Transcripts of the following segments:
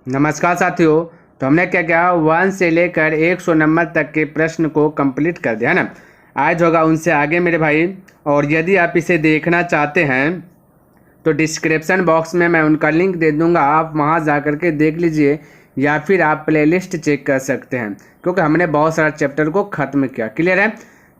नमस्कार साथियों। तो हमने क्या किया, 1 से लेकर 100 नंबर तक के प्रश्न को कंप्लीट कर दिया है ना। आज होगा उनसे आगे मेरे भाई। और यदि आप इसे देखना चाहते हैं तो डिस्क्रिप्शन बॉक्स में मैं उनका लिंक दे दूंगा, आप वहां जा कर के देख लीजिए, या फिर आप प्लेलिस्ट चेक कर सकते हैं, क्योंकि हमने बहुत सारा चैप्टर को खत्म किया। क्लियर है।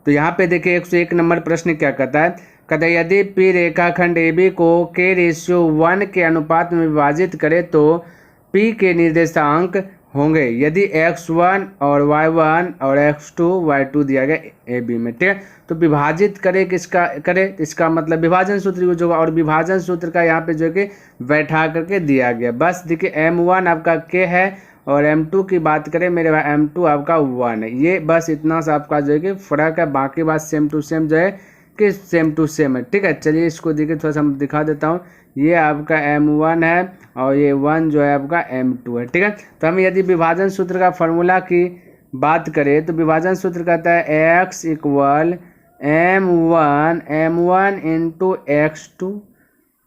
तो यहाँ पे देखिए 101 नंबर प्रश्न क्या कहता है। कहता है यदि पी रेखाखंड ए बी को के रेशियो 1 के अनुपात में विभाजित करे तो पी के निर्देशांक होंगे यदि x1 और y1 और x2 y2 दिया गया ए बी में। ठीक है। तो विभाजित करे किसका करे, इसका मतलब विभाजन सूत्र यूज होगा, और विभाजन सूत्र का यहाँ पे जो है कि बैठा करके दिया गया। बस देखिए m1 आपका k है और m2 की बात करें मेरे भाई m2 आपका 1 है। ये बस इतना सा आपका जो है कि फर्क है, बाकी बात सेम टू सेम जो है कि सेम टू सेम है। ठीक है। चलिए इसको देखिए थोड़ा सा हम दिखा देता हूँ। ये आपका m1 है और ये 1 जो है आपका m2 है। ठीक है। तो हम यदि विभाजन सूत्र का फॉर्मूला की बात करें तो विभाजन सूत्र कहता है x equal m1 into x2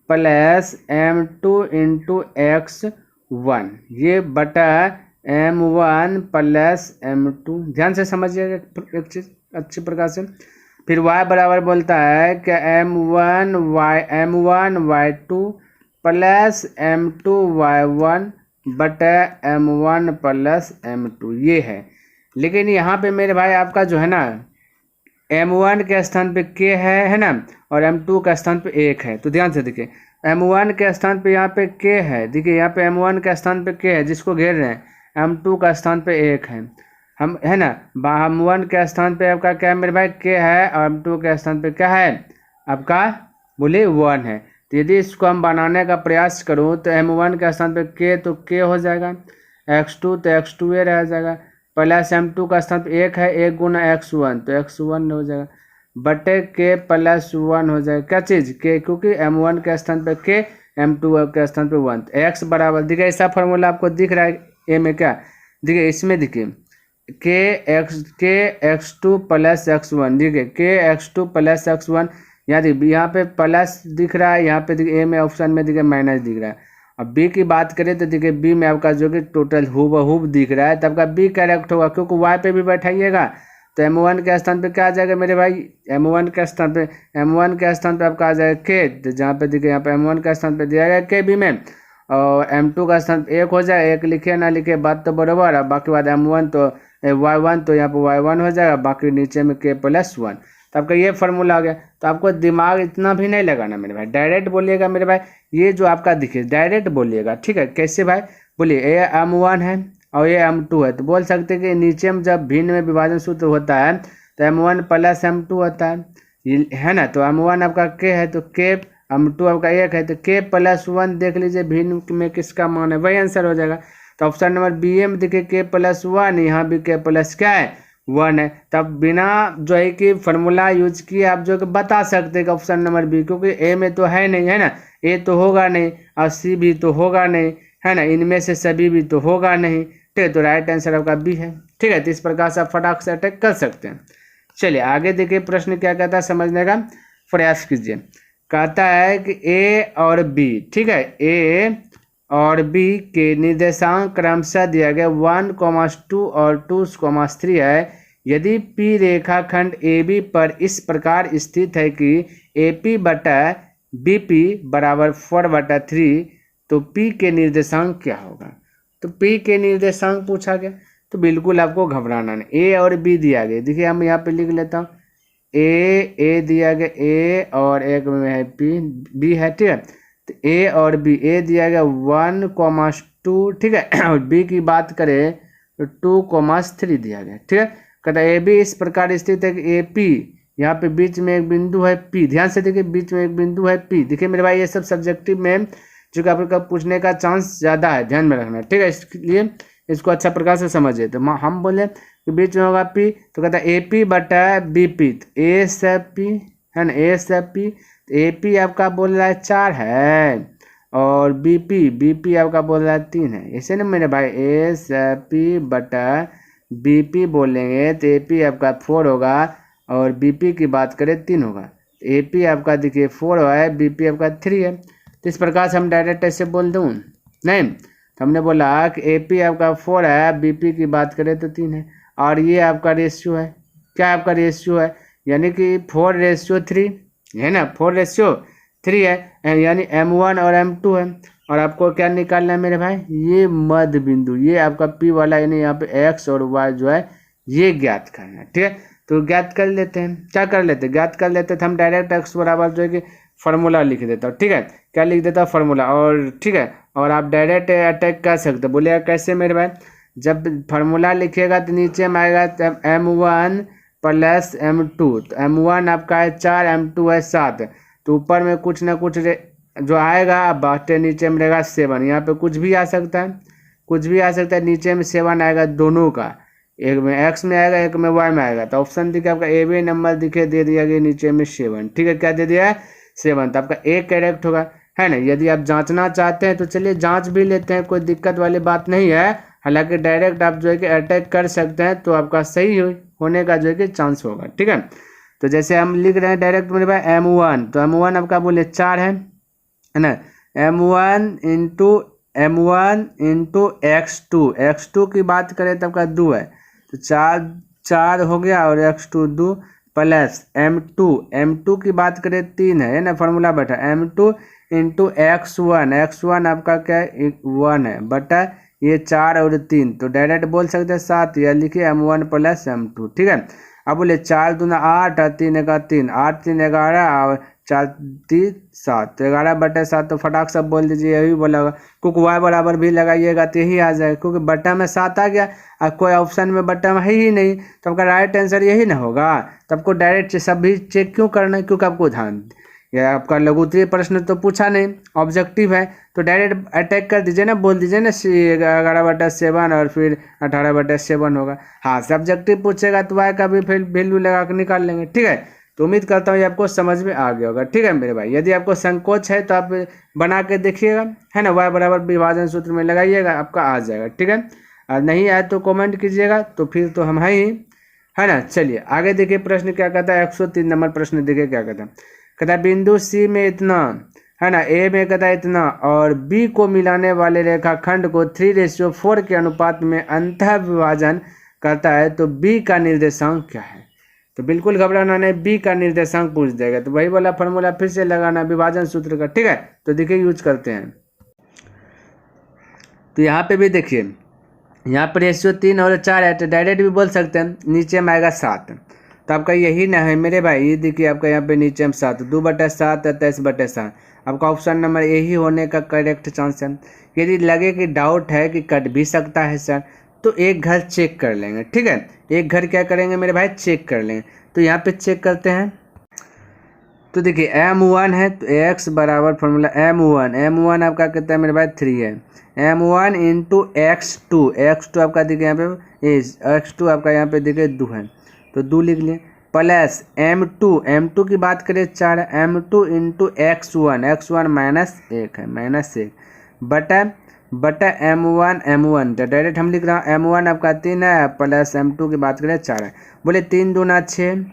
plus m2 into x1, ये बटा m1 प्लस m2। ध्यान से समझिएगा एक चीज़ अच्छी प्रकार से। फिर y बराबर बोलता है कि m1 y2 plus m2 y1 बटा m1 प्लस m2, ये है। लेकिन यहाँ पे मेरे भाई आपका जो है ना m1 के स्थान पे k है ना, और m2 के स्थान पे 1 है। तो ध्यान से देखिए m1 के स्थान पे यहाँ पे k है, देखिए यहाँ पे m1 के स्थान पे k है जिसको घेर रहे हैं, m2 का स्थान पे 1 है, हम है ना। m1 के स्थान पे आपका क्या है मेरे भाई k है, और m2 के स्थान पे क्या है आपका बोले 1 है। तो यदि इसको हम बनाने का प्रयास करूँ तो m1 के स्थान पे k तो k हो जाएगा, x2 तो x2 रह जाएगा, प्लस m2 का स्थान पे 1 है, 1 गुना x1 तो x1 हो जाएगा, बटे k प्लस 1 हो जाएगा। क्या चीज़ k, क्योंकि m1 के स्थान पे k, m2 के स्थान पे 1, तो x बराबर देखिए ऐसा फॉर्मूला आपको दिख रहा है ए में। क्या देखिए इसमें देखिए k x2 प्लस x1, देखिए k x2 प्लस x1, यहाँ पे प्लस दिख रहा है, यहाँ पे देखिए ए में ऑप्शन में देखिए माइनस दिख रहा है। अब बी की बात करें तो देखिए बी में आपका जो कि टोटल हूबहूब दिख रहा है, तब का बी करेक्ट होगा, क्योंकि वाई पे भी बैठाइएगा तो m1 के स्थान पे क्या आ जाएगा मेरे भाई, m1 के स्थान पे आपका आ जाएगा के, तो जहाँ पे देखिए यहाँ पे m1 के स्थान पे दिया गया के बी में, और m2 का स्थान पे 1 हो जाए, 1 लिखे ना लिखे बात तो बराबर है। बाकी बात m1 तो y1 तो यहाँ पे y1 हो जाएगा, बाकी नीचे में k प्लस 1। तो आपका ये फार्मूला आ गया। तो आपको दिमाग इतना भी नहीं लगाना मेरे भाई, डायरेक्ट बोलिएगा मेरे भाई। ये जो आपका दिखे डायरेक्ट बोलिएगा, ठीक है। कैसे भाई बोलिए, ये m1 है और ये m2 है, तो बोल सकते हैं कि नीचे में जब भिन्न में विभाजन सूत्र होता है तो m1 प्लस m2 होता है, ये है ना। तो m1 आपका k है तो k, m2 आपका 1 है तो k प्लस 1, देख लीजिए भिन्न में किसका मान है, वही आंसर हो जाएगा। तो ऑप्शन नंबर बी में देखिए k प्लस 1, यहाँ भी k प्लस क्या है 1 है। तब बिना जो है कि फार्मूला यूज किए आप जो कि बता सकते हैं कि ऑप्शन नंबर बी, क्योंकि ए में तो है नहीं, है ना, ए तो होगा नहीं और सी भी तो होगा नहीं, है ना, इनमें से सभी भी तो होगा नहीं। ठीक है। तो राइट आंसर आपका बी है। ठीक है। तो इस प्रकार से आप फटाक से अटैक कर सकते हैं। चलिए आगे देखिए प्रश्न क्या कहता है, समझने का प्रयास कीजिए। कहता है कि ए और बी, ठीक है, ए और बी के निर्देशांक क्रमशः दिया गया 1,2 और 2,3 है। यदि पी रेखाखंड ए बी पर इस प्रकार स्थित है कि ए पी बटा बी पी बराबर 4/3, तो पी के निर्देशांक क्या होगा। तो पी के निर्देशांक पूछा गया, तो बिल्कुल आपको घबराना नहीं। ए और बी दिया गया, देखिए हम यहाँ पे लिख लेता हूँ, ए दिया गया ए और एक में है पी बी है, ठीक है। तो ए और बी, ए दिया गया 1,2, ठीक है, और बी की बात करें तो 2,3 दिया गया, ठीक है। कहता है ए बी इस प्रकार स्थित है कि ए पी, यहाँ पे बीच में एक बिंदु है पी, ध्यान से देखिए बीच में एक बिंदु है पी। देखिए मेरे भाई ये सब सब्जेक्टिव में जो कि आपका पूछने का चांस ज़्यादा है, ध्यान में रखना, ठीक है। इसलिए इसको अच्छा प्रकार से समझिए। तो हम बोले कि बीच में होगा पी, तो कहता है ए पी बटा बी पी, ए से पी है ना, ए से पी, तो ए पी आपका बोल रहा है 4 है और बी पी आपका बोल रहा है 3 है, ऐसे ना मेरे भाई। ए से पी बटा बी पी बोलेंगे तो ए पी आपका 4 होगा और बी पी की बात करें 3 होगा। ए पी आपका देखिए 4 है, बी पी आपका 3 है। तो इस प्रकार से हम डायरेक्ट ऐसे बोल दूँ नहीं, तो हमने बोला कि AP आपका 4 है, BP की बात करें तो 3 है, और ये आपका रेशियो है, क्या आपका रेशियो है, यानी कि 4:3 है ना, 4:3 है, यानी M1 और M2 है। और आपको क्या निकालना है मेरे भाई, ये मध्य बिंदु, ये आपका P वाला, यानी यहाँ पे X और Y जो है ये ज्ञात करना है। ठीक है, तो ज्ञात कर लेते हैं, क्या कर लेते हैं, ज्ञात कर लेते हैं। तो हम डायरेक्ट X बराबर जो है कि फार्मूला लिख देता हूँ। ठीक है, क्या लिख देता हूँ, फार्मूला। और ठीक है, और आप डायरेक्ट अटैक कर सकते हो। बोलिएगा कैसे मेरे भाई, जब फार्मूला लिखिएगा तो नीचे में आएगा M1 + M2, तो M1 आपका है 4, M2 है 7, तो ऊपर में कुछ ना कुछ जो आएगा बाटे नीचे में रहेगा 7। यहाँ पे कुछ भी आ सकता है, कुछ भी आ सकता है, नीचे में 7 आएगा दोनों का, एक में X में आएगा, एक में Y में आएगा। तो ऑप्शन दिखे आपका AB नंबर दिखे दे दिया गया नीचे में 7। ठीक है, क्या दे दिया है, 7, तो आपका A करेक्ट होगा, है ना। यदि आप जांचना चाहते हैं तो चलिए जांच भी लेते हैं, कोई दिक्कत वाली बात नहीं है। हालांकि डायरेक्ट आप जो है कि अटैक कर सकते हैं तो आपका सही होने का जो है कि चांस होगा। ठीक है, तो जैसे हम लिख रहे हैं डायरेक्ट मेरे पास M1, तो M1 आपका बोले 4 है ना, M1 इंटू X2 की बात करें तो आपका 2 है, तो 4 हो गया, और X2 2 प्लस M2 की बात करें 3 है ना, फार्मूला बैठा M2 इंटू X1 आपका क्या है 1 है, बटा ये 4 और 3, तो डायरेक्ट बोल सकते हैं 7, या लिखिए M1 + M2। ठीक है, अब बोले 4 दूना 8 और 3 का 3, 8 3 11 और 4 3 7, तो 11/7, तो फटाक सब बोल दीजिए, यही बोला होगा। क्योंकि Y बराबर भी लगाइएगा तो यही आ जाएगा, क्योंकि बट्टा में 7 आ गया और कोई ऑप्शन में बट्टा में है ही नहीं, तो आपका राइट आंसर यही ना होगा। तो आपको डायरेक्ट सभी चेक क्यों करना है, क्योंकि आपको ध्यान, या आपका लघुत्तरीय प्रश्न तो पूछा नहीं, ऑब्जेक्टिव है, तो डायरेक्ट अटैक कर दीजिए ना, बोल दीजिए ना 11/7 और फिर 18/7 होगा। हाँ, सब्जेक्टिव पूछेगा तो Y का भी फिर वैल्यू लगा कर निकाल लेंगे। ठीक है, तो उम्मीद करता हूँ ये आपको समझ में आ गया होगा। ठीक है मेरे भाई, यदि आपको संकोच है तो आप बना के देखिएगा, है ना, Y बराबर विभाजन सूत्र में लगाइएगा, आपका आ जाएगा। ठीक है, और नहीं आए तो कमेंट कीजिएगा, तो फिर तो हम है ही, है ना। चलिए आगे देखिए, प्रश्न क्या कहता है, 103 नंबर प्रश्न देखिए क्या कहता है। कहता है बिंदु C में इतना, है ना, A में कहता है इतना, और B को मिलाने वाले रेखाखंड को 3:4 के अनुपात में अंतः विभाजन करता है, तो B का निर्देशांक क्या है। तो बिल्कुल घबराना नहीं, B का निर्देशांक पूछ देगा, तो वही वाला फार्मूला फिर से लगाना विभाजन सूत्र का। ठीक है, तो देखिए यूज करते हैं। तो यहाँ पे भी देखिए, यहाँ पर रेशियो 3 और 4 है, तो डायरेक्ट भी बोल सकते हैं, नीचे में आएगा 7, तो आपका यही ना है मेरे भाई, ये देखिए आपका यहाँ पे नीचे में 7, 2/7 है 23/7, आपका ऑप्शन नंबर यही होने का करेक्ट चांस है। यदि लगे कि डाउट है कि कट भी सकता है सर, तो एक घर चेक कर लेंगे। ठीक है, एक घर क्या करेंगे मेरे भाई, चेक कर लेंगे। तो यहाँ पे चेक करते हैं, तो देखिए M1 है, तो X बराबर फॉर्मूला M1 आपका कितना है मेरे भाई 3 है, M1 इंटू X2 आपका देखिए यहाँ पे X2 आपका यहाँ पे देखिए 2 है, तो 2 लिख लिए, प्लस M2 की बात करें 4 है, M2 इंटू X1 -1 है, -1 बटा M1, तो डायरेक्ट हम लिख रहा हूँ M1 आपका 3 है, प्लस M2 की बात करें 4 है। बोले 3 दूना 6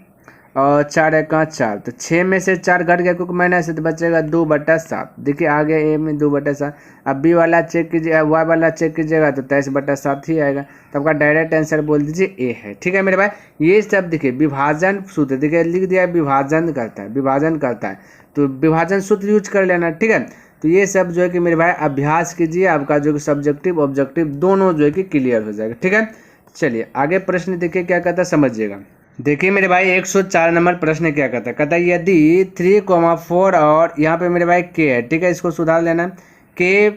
और 4 1 4, तो 6 में से 4 घट गया क्योंकि माइनस है, तो बचेगा 2/7। देखिए आगे A में 2/7, अब B वाला चेक कीजिए, Y वाला चेक कीजिएगा तो 23/7 ही आएगा, तो आपका डायरेक्ट आंसर बोल दीजिए A है। ठीक है मेरे भाई, ये सब देखिए विभाजन सूत्र देखिए लिख दिया, विभाजन करता है, तो विभाजन सूत्र यूज कर लेना। ठीक है, तो ये सब जो है कि मेरे भाई अभ्यास कीजिए, आपका जो कि सब्जेक्टिव ऑब्जेक्टिव दोनों जो है कि क्लियर हो जाएगा। ठीक है, चलिए आगे प्रश्न देखिए क्या कहता है, समझिएगा। देखिए मेरे भाई 104 नंबर प्रश्न क्या कहता है, कहता है यदि 3,4 और यहाँ पे मेरे भाई K है, ठीक है, इसको सुधार लेना, K,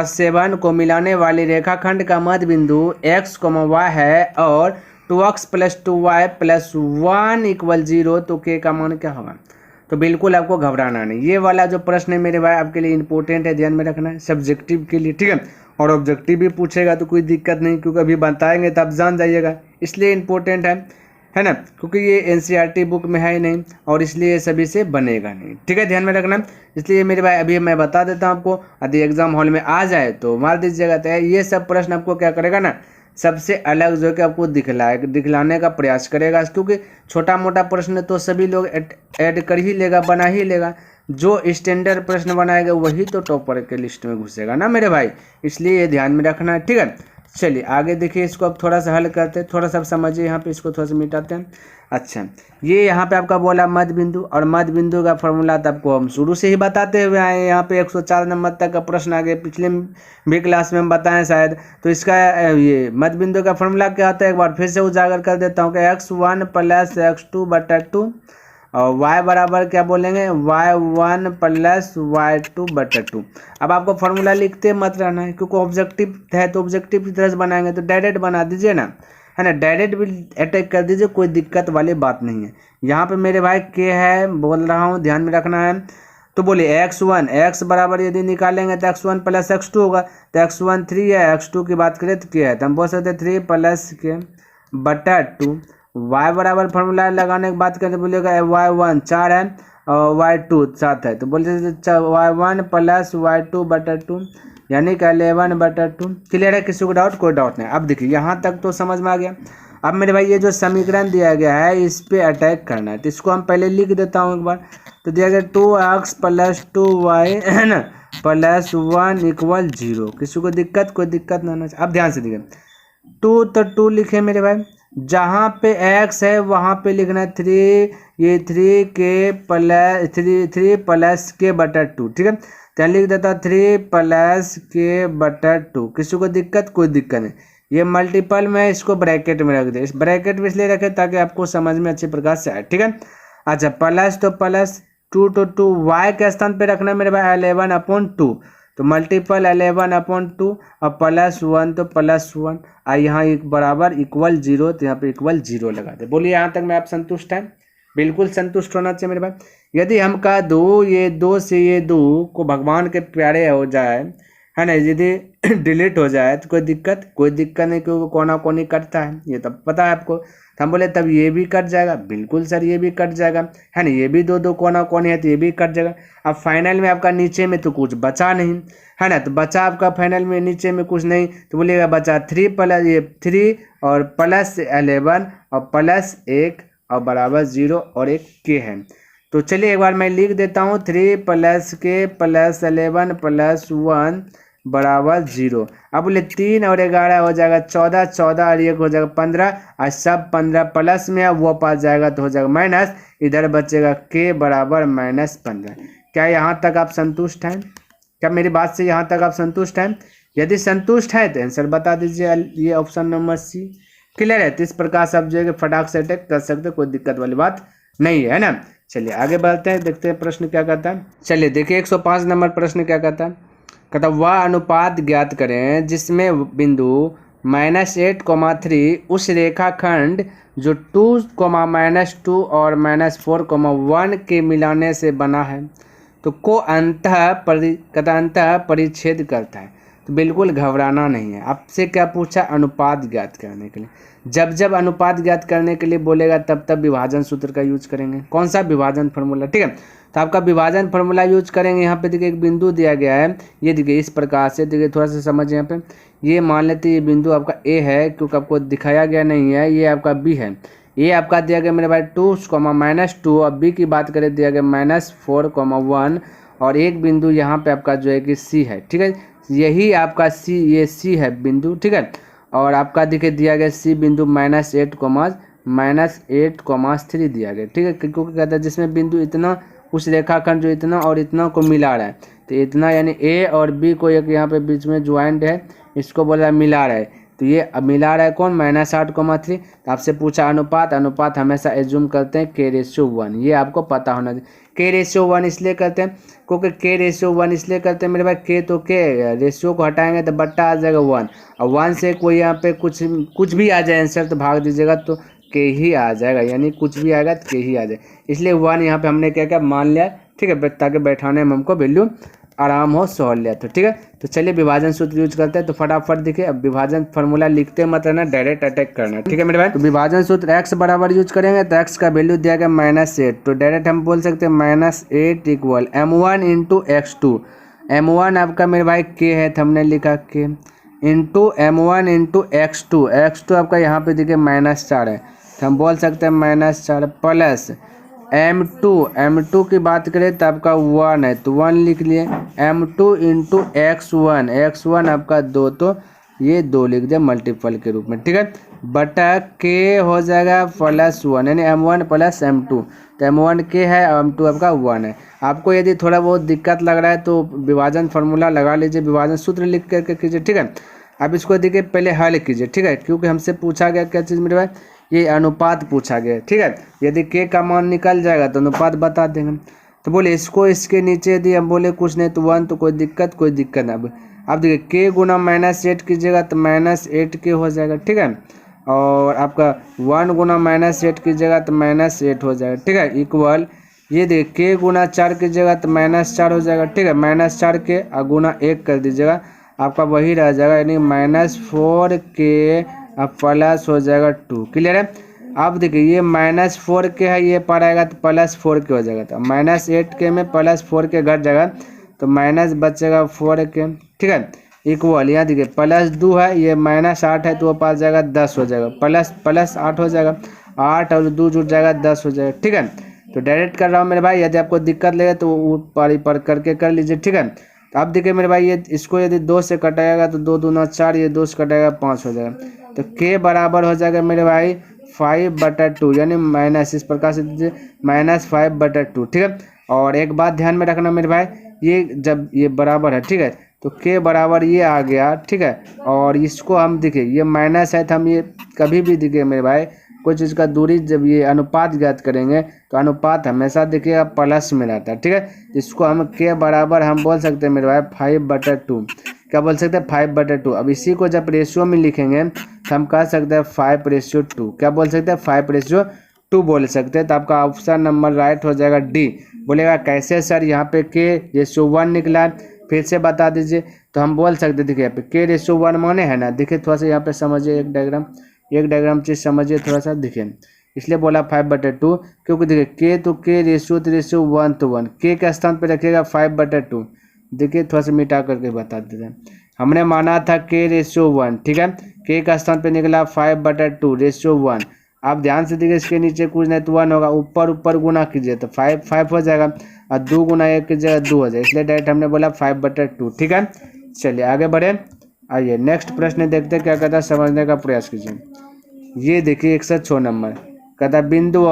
7 को मिलाने वाली रेखाखंड का मध्य बिंदु X, Y है, और 2x + 2y + 1 = 0, तो K का मान क्या होगा। तो बिल्कुल आपको घबराना नहीं, ये वाला जो प्रश्न है मेरे भाई आपके लिए इंपॉर्टेंट है, ध्यान में रखना है, सब्जेक्टिव के लिए। ठीक है, और ऑब्जेक्टिव भी पूछेगा तो कोई दिक्कत नहीं, क्योंकि अभी बताएंगे तो आप जान जाइएगा, इसलिए इंपॉर्टेंट है ना, क्योंकि ये NCERT बुक में है ही नहीं, और इसलिए सभी से बनेगा नहीं। ठीक है, ध्यान में रखना, इसलिए मेरे भाई अभी मैं बता देता हूँ आपको, यदि एग्जाम हॉल में आ जाए तो मार दीजिएगा। तो ये सब प्रश्न आपको क्या करेगा ना, सबसे अलग जो कि आपको दिखलाने का प्रयास करेगा, क्योंकि छोटा मोटा प्रश्न तो सभी लोग ऐड कर ही लेगा, बना ही लेगा, जो स्टैंडर्ड प्रश्न बनाएगा वही तो टॉपर के लिस्ट में घुसेगा ना मेरे भाई, इसलिए ये ध्यान में रखना है। ठीक है, चलिए आगे देखिए, इसको अब थोड़ा सा हल करते हैं, थोड़ा सा समझिए यहाँ पे, इसको थोड़ा सा मिटाते हैं। अच्छा, ये यहाँ पे आपका बोला मध्य बिंदु, और मध्य बिंदु का फॉर्मूला तो आपको हम शुरू से ही बताते हुए आए हैं। यहाँ पे 104 नंबर तक का प्रश्न आगे पिछले भी क्लास में हम बताएं शायद। तो इसका ये मध्य बिंदु का फॉर्मूला क्या होता है, एक बार फिर से उजागर कर देता हूँ कि x1 प्लस x2/2 और y बराबर क्या बोलेंगे, y1 प्लस y2/2। अब आपको फॉर्मूला लिखते मत रहना है, क्योंकि ऑब्जेक्टिव है तो ऑब्जेक्टिव की तरह से बनाएंगे, तो डायरेक्ट बना दीजिए ना, है ना, डायरेक्ट भी अटैक कर दीजिए, कोई दिक्कत वाली बात नहीं है। यहाँ पे मेरे भाई के है बोल रहा हूँ, ध्यान में रखना है। तो बोलिए x1 x बराबर यदि निकालेंगे तो x1 प्लस x2 होगा, तो x1 3 है, x2 की बात करें तो क्या है, तो हम बोल सकते हैं 3 प्लस के/2। y बराबर फॉर्मूला लगाने की बात करें तो बोलिएगा y1 4 है और y2 7 है, तो बोलते y1 प्लस y2/2 यानी कि 11/2। क्लियर है, किसी को डाउट? कोई डाउट नहीं। अब देखिए यहाँ तक तो समझ में आ गया। अब मेरे भाई ये जो समीकरण दिया गया है इस पे अटैक करना है, तो इसको हम पहले लिख देता हूँ एक बार। तो दिया गया 2x प्लस 2y है ना प्लस 1 = 0। किसी को दिक्कत? कोई दिक्कत ना। अब ध्यान से देखिए, 2 तो 2 लिखे मेरे भाई, जहाँ पे x है वहाँ पे लिखना है 3, ये 3 प्लस के/2। ठीक है, तो लिख देता 3 प्लस के/2। किसी को दिक्कत? कोई दिक्कत नहीं। ये मल्टीपल में इसको ब्रैकेट में रख दे, इस ब्रैकेट में इसलिए रखे ताकि आपको समझ में अच्छी प्रकार से आए। ठीक है, अच्छा, प्लस तो प्लस 2 तो 2 y के स्थान पे रखना मेरे भाई 11/2, तो मल्टीपल 11/2 और प्लस 1 तो प्लस 1 और यहाँ एक बराबर =0, तो यहाँ पे =0 लगा दे। बोलिए यहाँ तक में आप संतुष्ट हैं? बिल्कुल संतुष्ट होना चाहिए मेरे भाई। यदि हम कह दो ये 2 से ये 2 को भगवान के प्यारे हो जाए, है ना, यदि डिलीट हो जाए तो कोई दिक्कत? कोई दिक्कत नहीं, क्योंकि कोना कोनी कटता है, ये तब पता है आपको। तो हम बोले तब ये भी कट जाएगा, बिल्कुल सर ये भी कट जाएगा, है ना, ये भी 2 कोना कोनी है तो ये भी कट जाएगा। अब फाइनल में आपका नीचे में तो कुछ बचा नहीं, है ना, तो बचा आपका फाइनल में नीचे में कुछ नहीं, तो बोलिएगा बचा 3 प्लस ये 3 और प्लस 11 और प्लस 1 और बराबर 0 और एक के है। तो चलिए एक बार मैं लिख देता हूँ 3 प्लस के प्लस 11 प्लस 1 बराबर 0। अब बोले 3 और 11 हो जाएगा 14, 14 और 1 हो जाएगा 15 और सब 15 प्लस में अब वो पास जाएगा तो हो जाएगा माइनस, इधर बचेगा के बराबर -15। क्या यहाँ तक आप संतुष्ट हैं? क्या मेरी बात से यहाँ तक आप संतुष्ट हैं? यदि संतुष्ट है तो आंसर बता दीजिए, ये ऑप्शन नंबर सी। क्लियर है? तो इस प्रकार से आप जो है फटाक से अटैक कर सकते हो, कोई दिक्कत वाली बात नहीं है ना। चलिए आगे बढ़ते हैं, देखते हैं प्रश्न क्या कहता है। चलिए देखिए 105 नंबर प्रश्न क्या कहता है। कहता वह अनुपात ज्ञात करें जिसमें बिंदु -8, 3 उस रेखाखंड जो 2, -2 और -4, 1 के मिलाने से बना है तो को अंतः परिच्छेद करता है। तो बिल्कुल घबराना नहीं है। आपसे क्या पूछा? अनुपात ज्ञात करने के लिए। जब अनुपात ज्ञात करने के लिए बोलेगा तब विभाजन सूत्र का यूज करेंगे। कौन सा? विभाजन फार्मूला। ठीक है, तो आपका विभाजन फार्मूला यूज करेंगे। यहाँ पे देखिए एक बिंदु दिया गया है, ये देखिए इस प्रकार से, देखिए थोड़ा सा समझिए। यहाँ पे ये मान लेते हैं ये बिंदु आपका ए है, क्योंकि आपको दिखाया गया नहीं है, ये आपका बी है। ये आपका दिया गया मेरे भाई 2, -2 और बी की बात करें दिया गया -4, 1 और एक बिंदु यहाँ पे आपका जो है कि सी है। ठीक है, यही आपका सी, ये सी है बिंदु। ठीक है, और आपका देखिए दिया गया सी बिंदु -8, -8, 3 दिया गया। ठीक है, क्योंकि कहता है जिसमें बिंदु इतना उस रेखाखंड जो इतना और इतना को मिला रहा है, तो इतना यानी ए और बी को एक यहाँ पे बीच में ज्वाइंट है, इसको बोला है मिला रहा है। तो ये अब मिला रहा है कौन? -8, 3। तो आपसे पूछा अनुपात हमेशा एज्यूम करते हैं k/1, ये आपको पता होना चाहिए। k/1 इसलिए करते हैं क्योंकि k/1 इसलिए करते हैं मेरे भाई, k तो k रेशियो को हटाएंगे तो बट्टा आ जाएगा 1, और 1 से कोई यहाँ पे कुछ भी आ जाए आंसर तो भाग दीजिएगा तो के ही आ जाएगा, यानी कुछ भी आएगा तो के ही आ जाएगा। इसलिए 1 यहाँ पे हमने क्या मान लिया। ठीक है, ताकि बैठाने में हमको वैल्यू आराम हो, सहूल लिया। तो ठीक है, तो चलिए विभाजन सूत्र यूज करते हैं। तो फटाफट देखिए, अब विभाजन फार्मूला लिखते मत रहना, डायरेक्ट अटैक करना। ठीक है मेरे भाई, तो विभाजन सूत्र x बराबर यूज करेंगे तो x का वैल्यू दिया गया -8, तो डायरेक्ट हम बोल सकते हैं -8 = m1 × x2। m1 आपका मेरे भाई k है, तो हमने लिखा k इंटू m1 × x2 आपका यहाँ पे देखिए -4 है, तो हम बोल सकते हैं -4 प्लस M2 की बात करें तो आपका 1 है तो 1 लिख लिए। M2 इंटू x1 आपका 2 तो ये 2 लिख दिया मल्टीपल के रूप में, ठीक है। बटा k हो जाएगा +1 यानी M1 + M2 तो M1 k है और M2 आपका 1 है। आपको यदि थोड़ा बहुत दिक्कत लग रहा है तो विभाजन फार्मूला लगा लीजिए, विभाजन सूत्र लिख करके कीजिए, ठीक है। अब इसको देखिए पहले हल कीजिए, ठीक है, क्योंकि हमसे पूछा गया क्या चीज़ मेरे भाई, ये अनुपात पूछा गया, ठीक है। यदि k का मान निकल जाएगा तो अनुपात बता देंगे। तो बोले इसको इसके नीचे यदि हम बोले कुछ नहीं तो 1 तो कोई दिक्कत नहीं। अब देखिए k गुना -8 कीजिएगा तो -8k हो जाएगा, ठीक है। और आपका 1 गुना -8 कीजिएगा तो -8 हो जाएगा, ठीक है। इक्वल ये देखिए k गुना 4 कीजिएगा तो -4 हो जाएगा, ठीक है। -4k और गुना 1 कर दीजिएगा, आपका वही रह जाएगा यानी -4k प्लस हो जाएगा 2। क्लियर है। अब देखिए ये -4k है, ये पर आएगा तो +4k हो जाएगा, तो -8k में +4k घट जाएगा तो माइनस बचेगा 4k, ठीक है। इक्वल यहाँ देखिए +2 है, ये -8 है तो वो पास जाएगा 10 हो जाएगा, प्लस 8 हो जाएगा, 8 और 2 जुड़ जाएगा 10 हो जाएगा, ठीक है। तो डायरेक्ट कर रहा हूँ मेरे भाई, यदि आपको दिक्कत लगे तो ऊपर पर करके कर लीजिए, ठीक है। तो अब देखिए मेरे भाई ये इसको यदि 2 से कटाएगा तो 2 दूना 4, ये 2 से कटाएगा 5 हो जाएगा, तो k बराबर हो जाएगा मेरे भाई 5/2 यानी माइनस, इस प्रकार से दीजिए -5/2, ठीक है। और एक बात ध्यान में रखना मेरे भाई, ये जब ये बराबर है, ठीक है, तो k बराबर ये आ गया, ठीक है। और इसको हम देखिए ये माइनस है तो हम ये कभी भी देखिए मेरे भाई कोई चीज़ का दूरी जब ये अनुपात ज्ञात करेंगे तो अनुपात हमेशा देखिएगा प्लस में रहता है, ठीक है। इसको हम k बराबर हम बोल सकते हैं मेरे भाई 5/2, क्या बोल सकते हैं 5/2। अब इसी को जब रेशियो में लिखेंगे तो हम कह सकते हैं 5/2, क्या बोल सकते हैं 5/2 बोल सकते हैं। तो आपका ऑप्शन नंबर राइट हो जाएगा डी। बोलेगा कैसे सर, यहाँ पे k/1 निकला है, फिर से बता दीजिए। तो हम बोल सकते देखिए यहाँ पे k/1 माने है ना, देखिए थोड़ा सा यहाँ पे समझिए, एक डायग्राम चीज़ समझिए थोड़ा सा, देखिए इसलिए बोला 5/2 क्योंकि देखिए k तो k/1 तो 1, k के स्थान पे रखिएगा 5/2। देखिए थोड़ा सा मिटा करके बता देते हैं, हमने माना था k/1, ठीक है, k का स्थान पे निकला 5/2/1। आप ध्यान से देखिए इसके नीचे कुछ नहीं तो 1 होगा, ऊपर गुना कीजिए तो 5 हो जाएगा और 2 गुना 1 कीजिएगा 2 हो जाएगा, इसलिए डायरेक्ट हमने बोला 5/2, ठीक है। चलिए आगे बढ़े, आइए नेक्स्ट प्रश्न देखते हैं क्या कहता है, समझने का प्रयास कीजिए। ये देखिए 106 नंबर कहता बिंदु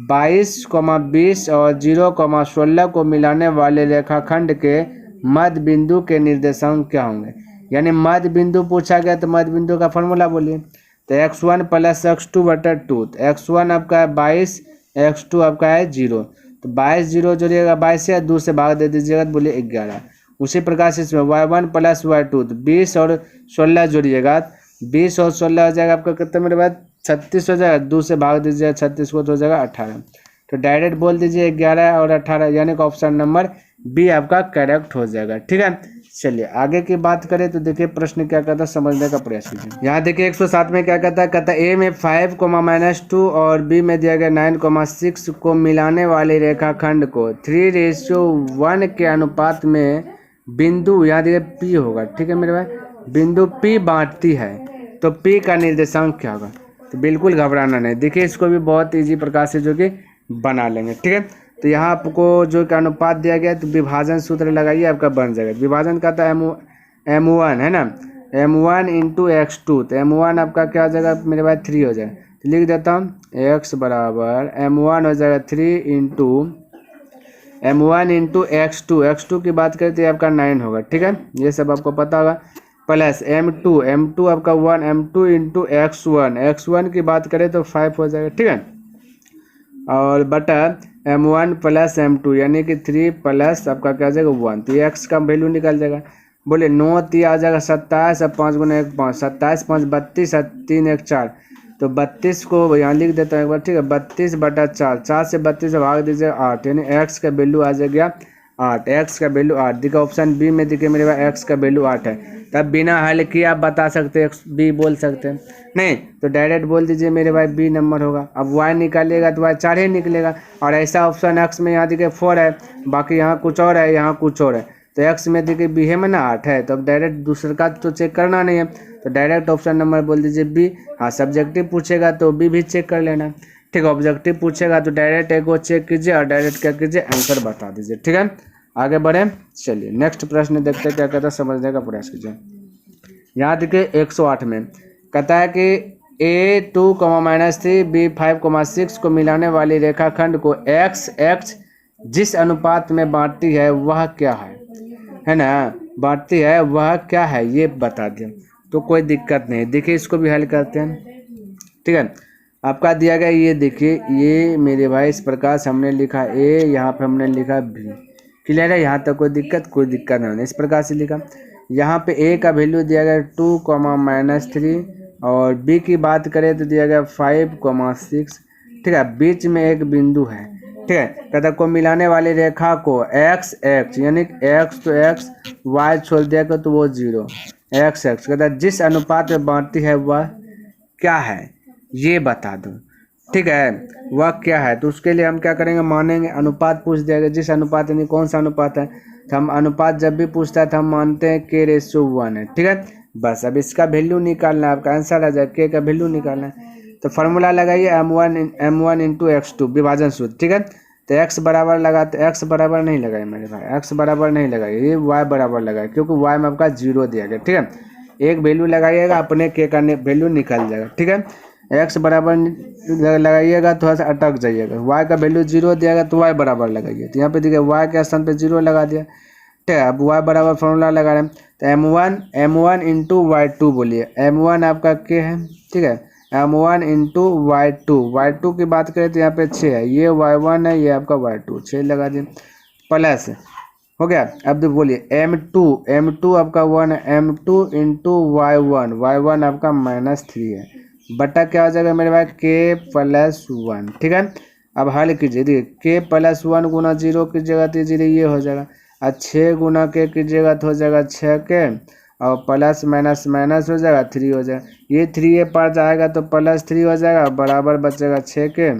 22, 20 और 0, 16 को मिलाने वाले रेखाखंड के मध्य बिंदु के निर्देशांक क्या होंगे। यानी मध्य बिंदु पूछा गया तो मध्य बिंदु का फॉर्मूला बोलिए। तो x1 + x2/2, तो x1 आपका है 22, x2 आपका है 0, तो 22 0 जोड़िएगा 22 से 2 से भाग दे दीजिएगा तो बोलिए 11। उसी प्रकार से इसमें y1 + y2, तो 20 और 16 जोड़िएगा, 20 और 16 हो जाएगा आपका कितना मेरे बाद 36 हो जाएगा, 2 से भाग दीजिएगा 36 को तो हो जाएगा 18। तो डायरेक्ट बोल दीजिए 11 और 18 यानी कि ऑप्शन नंबर बी आपका करेक्ट हो जाएगा, ठीक है। चलिए आगे की बात करें तो देखिए प्रश्न क्या कहता है, समझने का प्रयास कीजिए। यहाँ देखिए 107 में क्या कहता है, ए में 5, -2 और बी में दिया गया 9, 6 को मिलाने वाले रेखाखंड को 3:1 के अनुपात में बिंदु, यहाँ देखिए पी होगा, ठीक है मेरे भाई, बिंदु पी बांटती है तो पी का निर्देशांक क्या होगा। तो बिल्कुल घबराना नहीं, देखिए इसको भी बहुत ईजी प्रकार से जो कि बना लेंगे, ठीक है। तो यहाँ आपको जो कि अनुपात दिया गया है तो विभाजन सूत्र लगाइए, आपका बन जाएगा। विभाजन का था M1 है ना, M1 × x2, तो M1 आपका क्या हो जाएगा मेरे भाई 3 हो जाएगा, तो लिख देता हूँ x बराबर M1 हो जाएगा 3 × M1 × x2 की बात करें तो ये आपका 9 होगा, ठीक है, ये सब आपको पता होगा, प्लस M2 आपका 1, M2 × x1 की बात करें तो 5 हो जाएगा, ठीक है, और बटा M1 + M2 यानी कि 3 प्लस आपका क्या आ जाएगा 1, तो ये x का वैल्यू निकल जाएगा। बोले 9 3 आ जाएगा 27 और 5 गुना 1 5, 27 5 32 और 3 1 4, तो 32 को यहाँ लिख देता हूँ एक बार, ठीक है, 32/4, 4 से 32 से भाग दीजिए 8 यानी x का वैल्यू आ जाएगा 8, x का वैल्यू 8। देखिए ऑप्शन बी में देखिए मेरे पास x का वैल्यू 8 है, तब बिना हल किए आप बता सकते हैं बी बोल सकते हैं, नहीं तो डायरेक्ट बोल दीजिए मेरे भाई बी नंबर होगा। अब y निकालिएगा तो y 4 ही निकलेगा, और ऐसा ऑप्शन x में यहाँ देखिए 4 है, बाकी यहाँ कुछ और है, यहाँ कुछ और है, तो x में देखिए बी है में ना 8 है, तो अब डायरेक्ट दूसरे का तो चेक करना नहीं है, तो डायरेक्ट ऑप्शन नंबर बोल दीजिए बी। हाँ सब्जेक्टिव पूछेगा तो बी भी चेक कर लेना, ठीक है। ऑब्जेक्टिव पूछेगा तो डायरेक्ट एक को चेक कीजिए और डायरेक्ट क्या कीजिए, आंसर बता दीजिए। ठीक है, आगे बढ़े। चलिए नेक्स्ट प्रश्न देखते हैं क्या कहता है, समझने का प्रयास कीजिए। यहाँ देखिए 108 में कहता है कि A2,-3 B5,6 को मिलाने वाली रेखाखंड को x जिस अनुपात में बांटती है वह क्या है ना, बांटती है वह क्या है ये बता दें। तो कोई दिक्कत नहीं, देखिए इसको भी हल करते हैं। ठीक है, आपका दिया गया ये देखिए, ये मेरे भाई इस प्रकार से हमने लिखा A, यहाँ पे हमने लिखा B। क्लियर है, यहाँ तक कोई दिक्कत नहीं, इस प्रकार से लिखा। यहाँ पे A का वैल्यू दिया गया 2,-3 और B की बात करें तो दिया गया 5,6। ठीक है, बीच में एक बिंदु है। ठीक है, कहता को मिलाने वाली रेखा को x यानी x तो x, y छोड़ दिया तो वो 0, x कहता जिस अनुपात में बांटती है वह क्या है ये बता दो। ठीक है, वह क्या है, तो उसके लिए हम क्या करेंगे, मानेंगे अनुपात पूछ दिया गया, जिस अनुपात यानी कौन सा अनुपात है, तो हम अनुपात जब भी पूछता है तो हम मानते हैं k/1 है। ठीक है, बस अब इसका वैल्यू निकालना है, आपका आंसर आ जाए, k का वैल्यू निकालना है। तो फार्मूला लगाइए m1 इंटू x2 विभाजन सूत्र। ठीक है, तो x बराबर लगाते, x बराबर नहीं लगाए मेरे भाई, x बराबर नहीं लगाइए, ये y बराबर लगाए क्योंकि y में आपका 0 दिया गया। ठीक है, एक वैल्यू लगाइएगा, अपने k का वैल्यू निकल जाएगा। ठीक है, x बराबर लगाइएगा, थोड़ा सा अटक जाइएगा, y का वैल्यू 0 दिएगा तो y बराबर लगाइए। तो यहाँ पे देखिए y के स्थान पे 0 लगा दिया। ठीक है, अब y बराबर फॉर्मूला लगा रहे हैं, तो m1 इंटू y2 बोलिए, m1 आपका k है। ठीक है, m1 इंटू y2 की बात करें तो यहाँ पे 6 है, ये y1 है, ये आपका y2, 6 लगा दिए, प्लस हो गया। अब तो बोलिए m2 आपका 1 है, m2 इंटू y1 आपका -3 है, बटा क्या हो जाएगा मेरे भाई k+1। ठीक है, अब हल कीजिए, देखिए k+1 गुना 0 कीजिएगा तो 0 ये हो जाएगा, और 6 गुना k कीजिएगा तो हो जाएगा 6k, और प्लस माइनस हो जाएगा 3 हो जाएगा, ये 3 ये पार जाएगा तो +3 हो जाएगा, बराबर बचेगा 6k।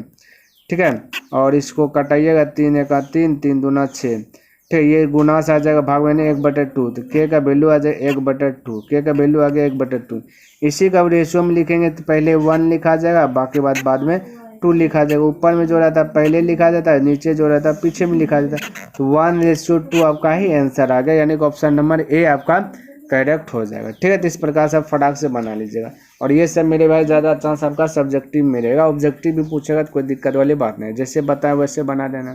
ठीक है, और इसको कटाइएगा, 3 1 3, 3 दूना 6। ठीक है, ये गुना से आ जाएगा भाग में 1/2, तो k का वैल्यू आ जाएगा 1/2, k का वैल्यू आ गया 1/2। इसी का रेशियो में लिखेंगे तो पहले 1 लिखा जाएगा, बाकी बाद में 2 लिखा जाएगा, ऊपर में जो रहता है पहले लिखा जाता है, नीचे जो रहता है पीछे में लिखा जाता है, तो 1:2 आपका ही आंसर आ गया, यानी कि ऑप्शन नंबर ए आपका करेक्ट हो जाएगा। ठीक है, तो इस प्रकार से आप फटाक से बना लीजिएगा, और ये सब मेरे भाई ज़्यादा चांस आपका सब्जेक्टिव मिलेगा, ऑब्जेक्टिव भी पूछेगा तो कोई दिक्कत वाली बात नहीं, जैसे बताया वैसे बना देना।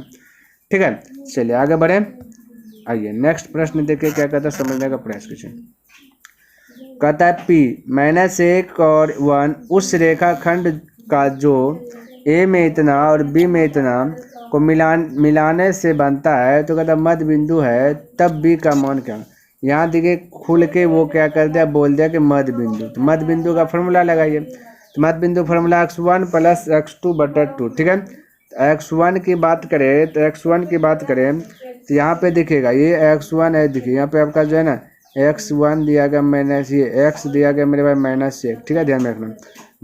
ठीक है, चलिए आगे बढ़े, आइए नेक्स्ट प्रश्न देखिए क्या कहता है, समझने का प्रयास कीजिए। कहता है P-1 और 1 उस रेखाखंड का जो A में इतना और B में इतना को मिलाने से बनता है, तो कहता मध्य बिंदु है, तब B का मान क्या। यहाँ देखिए खुल के वो क्या कर दिया, बोल दिया कि मध्य बिंदु, तो मध्य बिंदु का फॉर्मूला लगाइए, तो मध्य बिंदु फॉर्मूला x1 + x2/2। ठीक है, x1 की बात करें तो यहाँ पे दिखेगा ये x1 है, देखिए यहाँ पे आपका जो है ना x1 दिया गया माइनस ये x दिया गया मेरे भाई -1। ठीक है, ध्यान में रखना,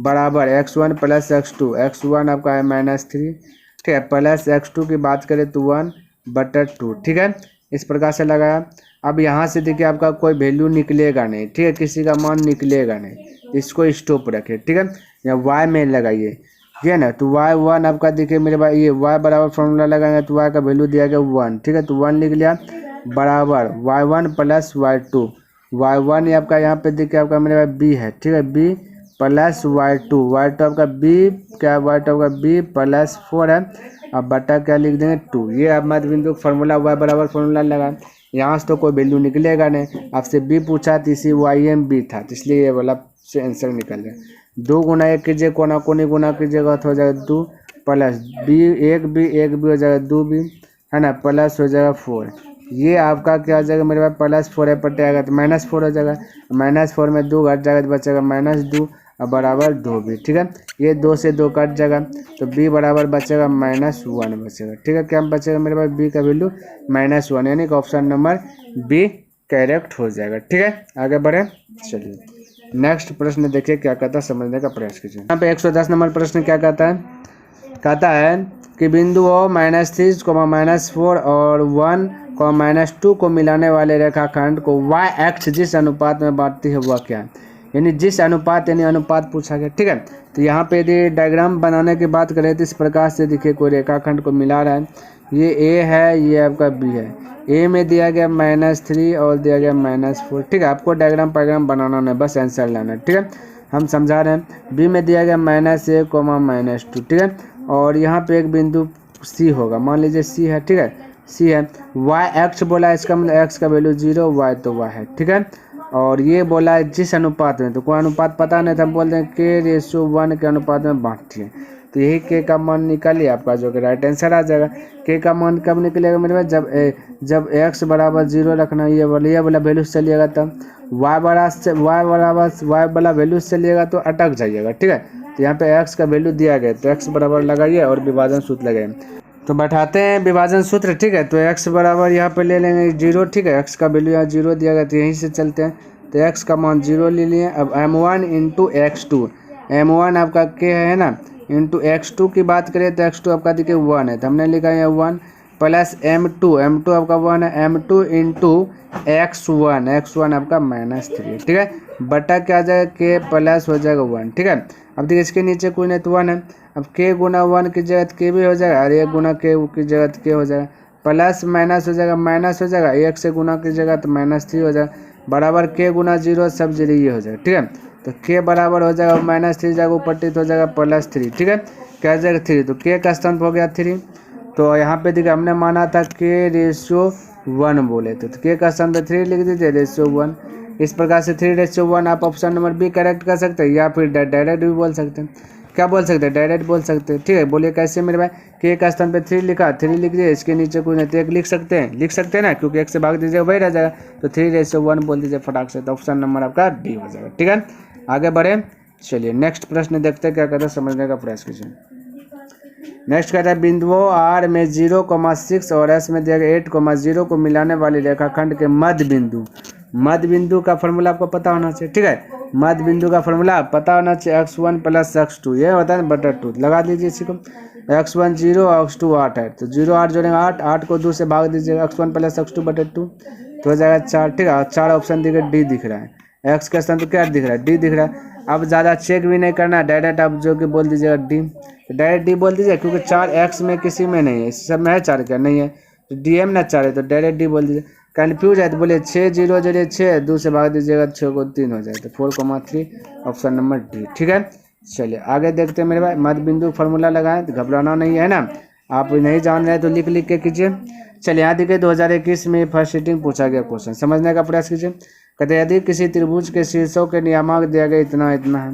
बराबर x1 + x2, x1 आपका है -3। ठीक है, प्लस x2 की बात करें तो 1/2। ठीक है, इस प्रकार से लगाया। अब यहाँ से देखिए आपका कोई वैल्यू निकलेगा नहीं, ठीक है, किसी का मान निकलेगा नहीं, इसको स्टॉप रखें। ठीक है, या y में लगाइए, ठीक है ना, तो y1 आपका देखिए मेरे भाई, ये y बराबर फॉर्मूला लगाएंगे तो y का वैल्यू दिया गया 1। ठीक है, तो 1 लिख लिया, बराबर y1 + y2, y1 आपका यहाँ पे देखिए आपका मेरे भाई b है। ठीक है, b + y2 आपका b क्या, y2 आपका b + 4 है, अब बटा क्या लिख देंगे 2। ये आप मध्य बिंदु फॉर्मूला y बराबर फॉर्मूला लगा, यहाँ से तो कोई वैल्यू निकलेगा नहीं, आपसे b पूछा तो इसी y था, तो इसलिए ये वाला से आंसर निकल गया। 2 गुना 1 कीजिए, कोना कोनी गुना कीजिएगा तो हो जाएगा 2 प्लस b 1b हो जाएगा 2b, है ना, प्लस हो जाएगा 4। ये आपका क्या हो जाएगा मेरे पास +4 है, पटे आएगा तो -4 हो जाएगा, -4 में 2 घट जाएगा तो बचेगा -2 और बराबर 2b। ठीक है, ये 2 से 2 कट जाएगा तो b बराबर बचेगा -1 बचेगा। ठीक है, क्या बचेगा मेरे पास b का वैल्यू -1, यानी कि ऑप्शन नंबर b करेक्ट हो जाएगा। ठीक है, आगे बढ़े, चलिए नेक्स्ट प्रश्न देखिए क्या कहता है, समझने का प्रयास कीजिए। यहाँ पे 110 नंबर प्रश्न क्या कहता है कि बिंदु O -3, -4 और 1, -2 को मिलाने वाले रेखाखंड को y अक्ष जिस अनुपात में बांटती है वह क्या है। यानी जिस अनुपात यानी अनुपात पूछा गया, ठीक है। तो यहाँ पे यदि डायग्राम बनाने की बात करें तो इस प्रकार से देखिए कोई रेखाखंड को मिला रहा है, ये ए है, ये आपका बी है। ए में दिया गया -3 और दिया गया -4, ठीक है। आपको डायग्राम पैग्राम बनाना नहीं, बस आंसर लाना है, ठीक है। हम समझा रहे हैं। बी में दिया गया -1, -2, ठीक है। और यहाँ पे एक बिंदु सी होगा, मान लीजिए सी है, ठीक है, सी है। वाई एक्स बोला, इसका मतलब एक्स का वैल्यू 0, वाई तो वाई है, ठीक है। और ये बोला है जिस अनुपात में, तो कोई अनुपात पता नहीं था, हम बोलते हैं k/1 के अनुपात में बांटिए। तो यही के का मान निकालिए, आपका जो कि राइट आंसर आ जाएगा। के का मान कब निकलेगा मेरे पास, जब x बराबर 0 रखना, ये वाला वैल्यू से चलिएगा, तब y वाला वैल्यू से चलिएगा तो अटक जाइएगा, ठीक है। तो यहाँ पे x का वैल्यू दिया गया, तो x बराबर लगाइए और विभाजन सूत्र लगाइए। तो बैठाते हैं विभाजन सूत्र, ठीक है। तो x बराबर यहाँ पे ले लेंगे 0, ठीक है। x का वैल्यू यहाँ 0 दिया गया, तो यहीं से चलते हैं। तो x का मान 0 ले लिए। अब m1 इंटू x2, m1 आपका k है ना, इंटू x2 की बात करें तो x2 आपका देखिए 1 है, तो हमने लिखा है 1 प्लस m2 आपका 1 है, m2 इंटू x1 आपका -3, ठीक है। बटा क्या आ जाएगा, k प्लस हो जाएगा 1, ठीक है। अब देखिए इसके नीचे कोई नहीं तो 1 है, अब k गुना 1 की जगह k भी हो जाएगा, और 1 गुना k की जगह k हो जाएगा, प्लस माइनस हो जाएगा, माइनस हो जाएगा, 1 से गुना की जगह तो -3 हो जाएगा, बराबर k गुना 0 सब 0 ये हो जाएगा, ठीक है। तो k बराबर हो जाएगा -3 जाएगा उपरटित हो जाएगा +3, ठीक है। क्या हो जाएगा 3, तो k का स्थान हो गया 3। तो यहाँ पे देखिए हमने माना था k/1 बोले थे, तो k का स्थान पे 3 लिख दीजिए, -1। इस प्रकार से 3/1 आप ऑप्शन नंबर बी करेक्ट कर सकते हैं, या फिर डायरेक्ट भी बोल सकते हैं। क्या बोल सकते हैं, डायरेक्ट बोल सकते हैं, ठीक है। बोलिए कैसे मेरे भाई, k का स्थान पे 3 लिखा, 3 लिख दिए, इसके नीचे कोई नहीं तो 1 लिख सकते हैं ना, क्योंकि 1 से भाग दीजिएगा वही रह जाएगा, तो 3/1 बोल दीजिए फटाक से। तो ऑप्शन नंबर आपका डी हो जाएगा, ठीक है। आगे बढ़े, चलिए नेक्स्ट प्रश्न देखते हैं क्या कहता है, समझने का प्रयास कीजिए। नेक्स्ट कहता है बिंदुओं R में 0,6 और S में दिया गया 8,0 को मिलाने वाली रेखाखंड के मध्य बिंदु का फॉर्मूला आपको पता होना चाहिए, ठीक है। मध्य बिंदु का फॉर्मूला पता होना चाहिए, x1 + x2, ये होता है बटा 2, लगा दीजिए इसी को। x1 0 और x2 8 है, तो 0 8 जोड़ेंगे 8 को 2 से भाग दीजिएगा, x1 + x2 बटा 2 तो हो जाएगा 4, ठीक है। 4 ऑप्शन दिख डी दिख रहा है, x का स्थान तो क्या दिख रहा है, डी दिख रहा है। अब ज़्यादा चेक भी नहीं करना, डायरेक्ट आप जो कि बोल दीजिएगा डी, डायरेक्ट डी बोल दीजिए, क्योंकि 4 x में किसी में नहीं है, सब में है 4, क्या नहीं है, तो डी एम ना 4 है, तो डायरेक्ट डी बोल दीजिए। कन्फ्यूज है तो बोलिए 6 0 जोड़िए 6, 2 से भाग दीजिएगा, 6 को 3 हो जाए, तो 4,3 ऑप्शन नंबर डी, ठीक है। चलिए आगे देखते हैं मेरे भाई, मध्य बिंदु फार्मूला लगाएं, तो घबराना नहीं है ना, आप नहीं जान रहे तो लिख के कीजिए। चलिए यहाँ देखिए 2021 में फर्स्ट सीटिंग पूछा गया क्वेश्चन, समझने का प्रयास कीजिए। कहते यदि किसी त्रिभुज के शीर्षों के नियामक दिया गया इतना है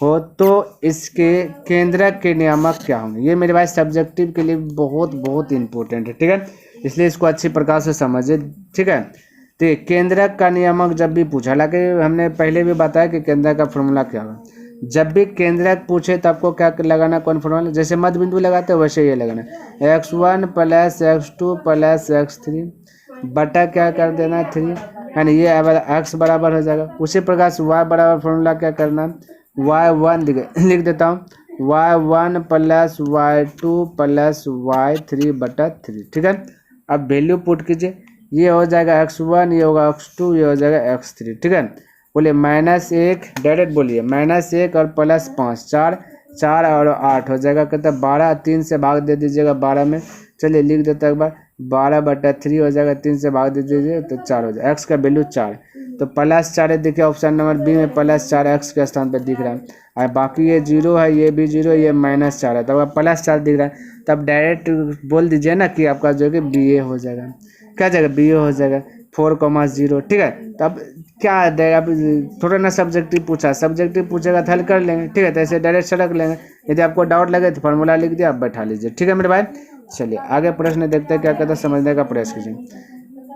हो, तो इसके केंद्रक के नियामक क्या होंगे। ये मेरे भाई सब्जेक्टिव के लिए बहुत इंपॉर्टेंट है, ठीक है, इसलिए इसको अच्छी प्रकार से समझिए, ठीक है। तो केंद्रक का नियामक जब भी पूछा, हालांकि हमने पहले भी बताया कि केंद्रक का फॉर्मूला क्या होगा। जब भी केंद्रक पूछे तो आपको क्या लगाना, कौन फॉर्मूला, जैसे मध्य बिंदु लगाते हैं वैसे ये लगाना, x1 + x2 + x3 बटा क्या कर देना 3, यानी ये x बराबर हो जाएगा। उसी प्रकार से y बराबर फॉर्मूला क्या करना, y1 लिख देता हूँ, y1 + y2 + y3 बटा 3, ठीक है। अब वैल्यू पुट कीजिए, ये हो जाएगा x1, ये होगा x2, ये हो जाएगा x3, ठीक है। बोलिए -1, डायरेक्ट बोलिए -1 और +5 4 और 8 हो जाएगा, कहता 12, 3 से भाग दे दीजिएगा 12 में, चलिए लिख देता एक बार, 12/3 हो जाएगा, 3 से भाग दे दीजिए तो 4 हो जाएगा, x का वैल्यू 4, तो +4 देखिए ऑप्शन नंबर बी में +4 x के स्थान पर दिख रहा है, और बाकी ये 0 है, ये भी 0, ये -4 है, तब +4 दिख रहा है, तब डायरेक्ट बोल दीजिए ना कि आपका जो कि बी ए हो जाएगा, क्या जाएगा बी ए हो जाएगा 4,0, ठीक है। तब क्या है, आप थोड़ा ना सब्जेक्टिव पूछेगा तो हल कर लेंगे, ठीक है, तो ऐसे डायरेक्ट सड़क लेंगे। यदि आपको डाउट लगे तो फार्मूला लिख दिया, आप बैठा लीजिए, ठीक है मेरे भाई। चलिए आगे प्रश्न देखते हैं क्या कहता है, समझने का प्रयास कीजिए।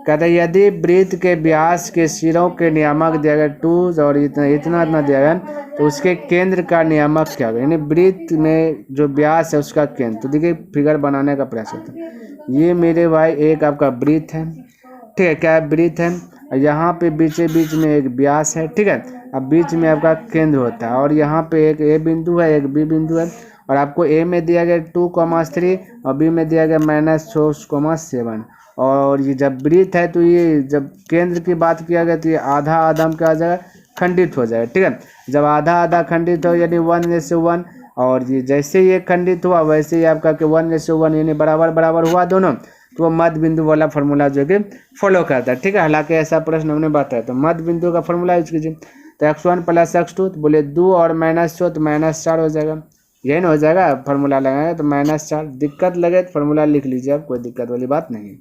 कहता है यदि वृत्त के व्यास के सिरों के नियामक दिया गया 2 और इतना दिया गया, तो उसके केंद्र का नियामक क्या होगा, यानी वृत्त में जो व्यास है उसका केंद्र। तो देखिए फिगर बनाने का प्रयास करते हैं। ये मेरे भाई एक आपका वृत्त है, ठीक है, क्या वृत्त है, यहाँ पे बीच में एक व्यास है, ठीक है। अब बीच में आपका केंद्र होता है, और यहाँ पे एक ए बिंदु है, एक बी बिंदु है, और आपको ए में दिया गया 2,3 और बी में दिया गया -6,7, और ये जब वृत्त है तो ये जब केंद्र की बात किया गया तो ये आधा में क्या आ जाएगा खंडित हो जाएगा। ठीक है, जब आधा आधा खंडित हो यानी 1:1, और ये जैसे ये खंडित हुआ वैसे ही आपका 1:1 यानी बराबर बराबर हुआ दोनों, तो वो मध्य बिंदु वाला फॉर्मूला जो कि फॉलो करता है। ठीक है, हालांकि ऐसा प्रश्न हमने बताया, तो मध्य बिंदु का फॉर्मूला यूज कीजिए। तो x1 + x2, तो बोले 2 और -4 तो -4 हो जाएगा, यही ना हो जाएगा। फार्मूला लगाएंगे तो -4, दिक्कत लगे तो फार्मूला लिख लीजिए आप, कोई दिक्कत वाली बात नहीं है।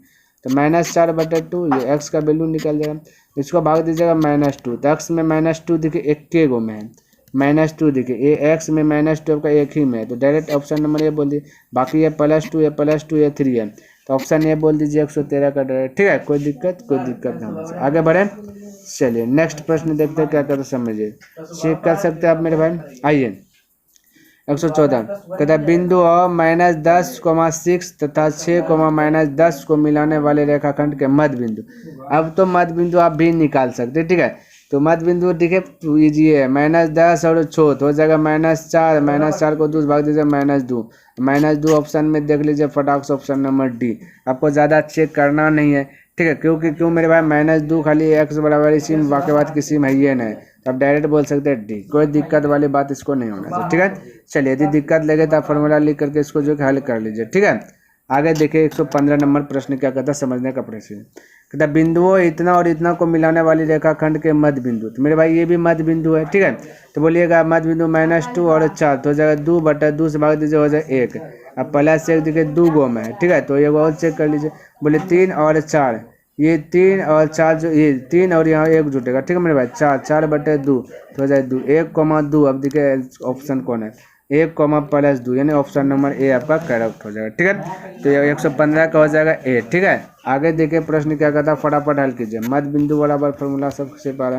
तो -4/2 ये x का वैल्यू निकल जाएगा, इसको भाग दीजिएगा -2, तो x में -2 देखिए एक गो में है, -2 देखिए ये x में -2 आपका एक ही में है, तो डायरेक्ट ऑप्शन नंबर ये बोल दीजिए। बाकी ये +2 ये +2 ये 3 है, तो ऑप्शन ये बोल दीजिए 113 का डायरेक्ट। ठीक है, कोई दिक्कत नहीं। आगे बढ़े, चलिए नेक्स्ट प्रश्न देखते हैं क्या करते समझिए, चेक कर सकते हैं आप मेरे भाई। आइए 114 कहता है बिंदु -10,6 तथा 6,-10 को मिलाने वाले रेखाखंड के मध्य बिंदु। अब तो मध्य बिंदु आप भी निकाल सकते हैं। ठीक है, तो मध्य बिंदु देखिए लीजिए -10 और 6 हो जाएगा -4 को 2 से भाग दीजिए -2 ऑप्शन में देख लीजिए फटाक से ऑप्शन नंबर डी। आपको ज़्यादा चेक करना नहीं है। ठीक है, क्यों मेरे भाई -2 खाली x बराबर इसी में, बाकी बात किसी में है नहीं, तो आप डायरेक्ट बोल सकते हैं डी, कोई दिक्कत वाली बात इसको नहीं होना चाहिए। ठीक है, चलिए यदि दिक्कत लगे तो आप फॉर्मूला लिख करके इसको जो हल कर लीजिए। ठीक है, आगे देखिए 115 नंबर प्रश्न क्या कहता है समझने का प्रश्न कहता बिंदुओं इतना और इतना को मिलाने वाली रेखाखंड के मध्य बिंदु। तो मेरे भाई ये भी मध्य बिंदु है। ठीक है, तो बोलिएगा मध्य बिंदु -2 और 4 तो हो जाएगा 2/2 से भाग दीजिए हो जाएगा 1। अब +1 देखिए 2 गो में है। ठीक है, तो ये और चेक कर लीजिए, बोले 3 और 4, ये 3 और 4 जो ये 3 और यहाँ 1 जुटेगा। ठीक है मेरे भाई, 4/2 तो हो जाए 2, 1,2। अब देखिए ऑप्शन कौन है, 1,+2 यानी ऑप्शन नंबर ए आपका करेक्ट हो जाएगा। ठीक है, तो ये 115 का हो जाएगा ए। ठीक है, आगे देखिए प्रश्न क्या कहता है, फटाफट हल कीजिए। मध्य बिंदु बराबर फॉर्मूला सबसे पहले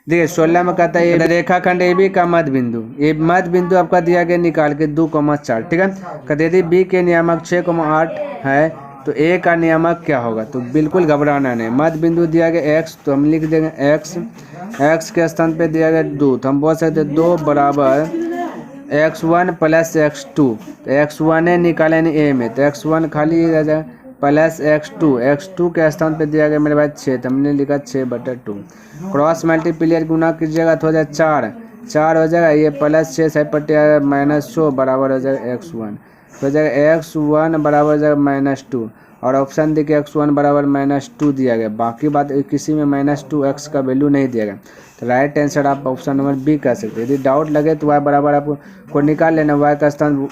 देखिए 16 में कहता है ये रेखाखंड ए बी का मध्य बिंदु, ये मध्य बिंदु आपका दिया गया निकाल के 2,4। ठीक है, कहते यदि बी के नियामक 6,8 है तो ए का नियामक क्या होगा। तो बिल्कुल घबराना नहीं, मध्य बिंदु दिया गया x, तो हम लिख देंगे x के स्थान पे दिया गया 2, तो हम बोल सकते 2 बराबर x1 + x2। तो x1 है निकाले नहीं ए में, तो x1 खाली रह जाए +x2 के स्थान पे दिया गया मेरे पास 6, तो हमने लिखा 6/2। क्रॉस मल्टीप्लियर गुना कीजिएगा तो हो जाए 4 हो जाएगा, ये +6 साइड पट्टी -6 बराबर हो जाएगा x1, तो हो जाएगा x1 बराबर हो जाएगा -2, और ऑप्शन देखिए x1 बराबर -2 दिया गया, बाकी बात किसी में -2x का वैल्यू नहीं दिया गया। तो राइट आंसर आप ऑप्शन नंबर बी कर सकते हैं। यदि डाउट लगे तो y बराबर आपको निकाल लेना, y का स्थान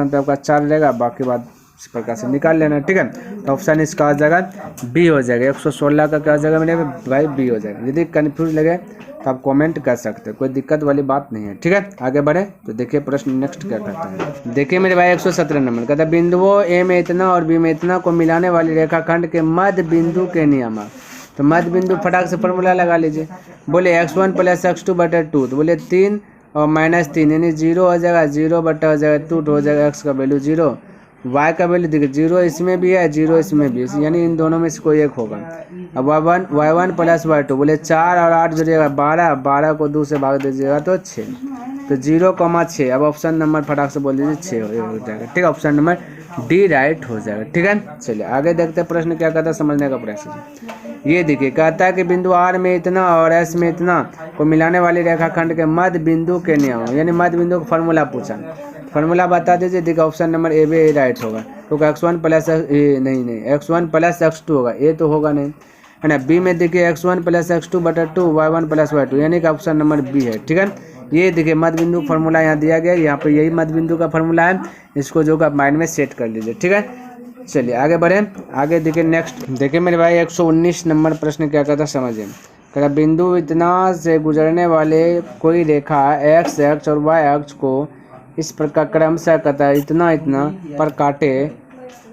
पे आपका 4 रहेगा, बाकी बात इस प्रकार से निकाल लेना। ठीक है, तो ऑप्शन इसका हो जाएगा बी हो जाएगा। 116 का क्या हो जाएगा मेरे भाई बी हो जाएगा। यदि कन्फ्यूज लगे तो आप कमेंट कर सकते हैं, कोई दिक्कत वाली बात नहीं है। ठीक है, आगे बढ़े तो देखिए प्रश्न नेक्स्ट क्या कहता है। देखिए मेरे भाई 117 नंबर कहता है बिंदुओं ए में इतना और बी में इतना को मिलाने वाली रेखाखंड के मध्य बिंदु के नियामक। तो मध्य बिंदु फटाक से फॉर्मूला लगा लीजिए, बोले x1 + x2/2, तो बोले 3 और -3 यानी 0 हो जाएगा, 0/2 हो जाएगा 2, तो हो जाएगा x का वैल्यू 0, y का वैल्यू देखिए 0 इसमें भी है 0 इसमें भी है, यानी इन दोनों में से कोई एक होगा। अब y1 + y2 बोले 4 और 8 जुड़ेगा 12 को 2 से भाग दीजिएगा तो 6, तो 0,6। अब ऑप्शन नंबर फटाक से बोल दीजिए 6 हो जाएगा। ठीक है, ऑप्शन नंबर डी राइट हो जाएगा। ठीक है, चलिए आगे देखते हैं प्रश्न क्या कहता है समझने का प्रश्न। ये देखिए कहता है कि बिंदु आर में इतना और एस में इतना को मिलाने वाली रेखाखंड के मध्य बिंदु के नियम, यानी मध्य बिंदु का फॉर्मूला पूछा, फॉर्मूला बता दीजिए। देखिए ऑप्शन नंबर ए भी राइट होगा, क्योंकि x1 + x1 + x2 होगा, ए तो होगा नहीं है ना। बी में देखिए x1 + x2/2 y1 + y2 यानी कि ऑप्शन नंबर बी है। ठीक है, ये देखिए मध्य बिंदु फॉर्मूला यहाँ दिया गया, यहाँ पे यही मध्य बिंदु का फॉर्मूला है, इसको जो आप माइंड में सेट कर लीजिए। ठीक है, चलिए आगे बढ़े। आगे देखिए नेक्स्ट देखिए मेरे भाई 119 नंबर प्रश्न क्या कहता है समझिए। कहता बिंदु इतना से गुजरने वाले कोई रेखा x अक्ष और y अक्ष को इस प्रकार क्रमशः कहता है इतना पर काटे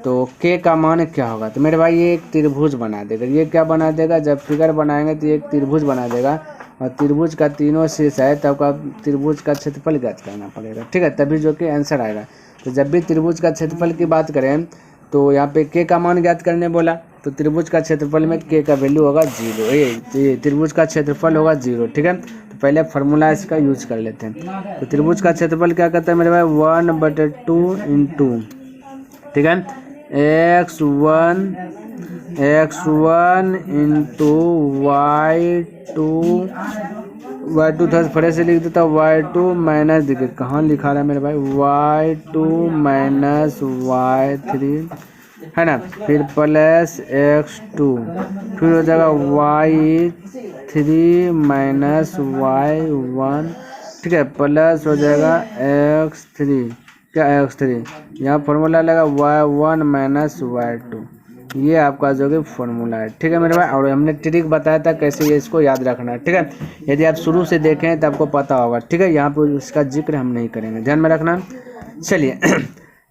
तो k का मान क्या होगा। तो मेरे भाई ये एक त्रिभुज बना देगा। ये क्या बना देगा, जब फिगर बनाएंगे तो ये एक त्रिभुज बना देगा, और त्रिभुज का तीनों शीर्ष है, तब का त्रिभुज का क्षेत्रफल ज्ञात करना पड़ेगा। ठीक है, तभी जो कि आंसर आएगा। तो जब भी त्रिभुज का क्षेत्रफल की बात करें तो यहाँ पे k का मान ज्ञात करने बोला, तो त्रिभुज का क्षेत्रफल में k का वैल्यू होगा 0, ये त्रिभुज का क्षेत्रफल होगा 0। ठीक है, तो पहले फार्मूला इसका यूज कर लेते हैं। तो त्रिभुज का क्षेत्रफल क्या कहता है मेरे भाई 1/2 इंटू, ठीक है, x1 इंटू y2 y2 था, फिर से लिख देता y2 माइनस, देखिए कहाँ लिखा रहा है मेरे भाई, y2 माइनस y3 है ना, फिर प्लस x2, फिर हो जाएगा y3 माइनस y1, ठीक है, प्लस हो जाएगा x3, क्या x3, यहाँ फॉर्मूला लगा y1 माइनस y2, ये आपका जो कि फॉर्मूला है, ठीक है मेरे भाई। और हमने ट्रिक बताया था कैसे ये इसको याद रखना है, ठीक है, यदि आप शुरू से देखें तो आपको पता होगा, ठीक है, यहाँ पर इसका जिक्र हम नहीं करेंगे, ध्यान में रखना। चलिए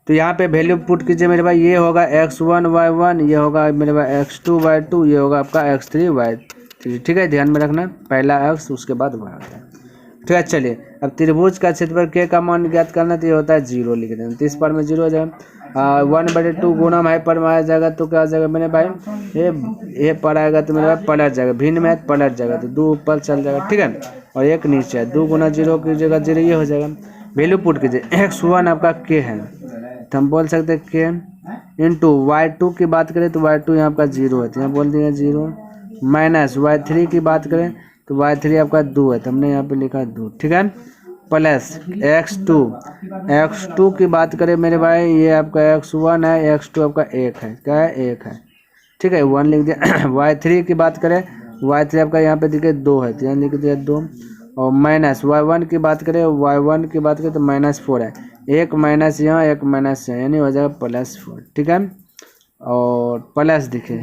तो यहाँ पे वैल्यू पुट कीजिए मेरे भाई, ये होगा x1 y1, ये होगा मेरे भाई x2 y2, ये होगा आपका x3 y3, ठीक है, ध्यान में रखना, पहला x उसके बाद y होता है, ठीक है। चलिए अब त्रिभुज का क्षेत्रफल के का मान ज्ञात करना, तो ये होता है 0 लिख देना, तो इस पर में 0 हो जाएगा, 1/2 गुणा है पर में आ जाएगा, तो क्या आ जाएगा मेरे भाई, ये पर आएगा तो मेरे भाई पलट जाएगा, भिन्न में पलट जाएगा, तो 2 ऊपर चल जाएगा, ठीक है, और 1 नीचे है, 2 गुना 0 की जगह 0, ये हो जाएगा। वैल्यू पुट कीजिए, x1 आपका k है, तो हम बोल सकते हैं k इंटू y2 की बात करें तो y2 यहाँ आपका 0 है, तो यहाँ बोल देंगे 0, माइनस y3 की बात करें तो y3 आपका 2 है, तो हमने यहाँ पे लिखा 2, ठीक है, प्लस x2 की बात करें मेरे भाई, ये आपका x1 है, x2 आपका 1 है, क्या है 1 है, ठीक है, 1 लिख दिया। y3 की बात करें, y3 आपका यहाँ पे दिखे 2 है, तो यहाँ लिख दिया 2, और माइनस y1 की बात करें, y1 की बात करें तो -4 है, 1 माइनस यहाँ 1 माइनस यहाँ, यानी हो जाएगा +4, ठीक है, और प्लस दिखे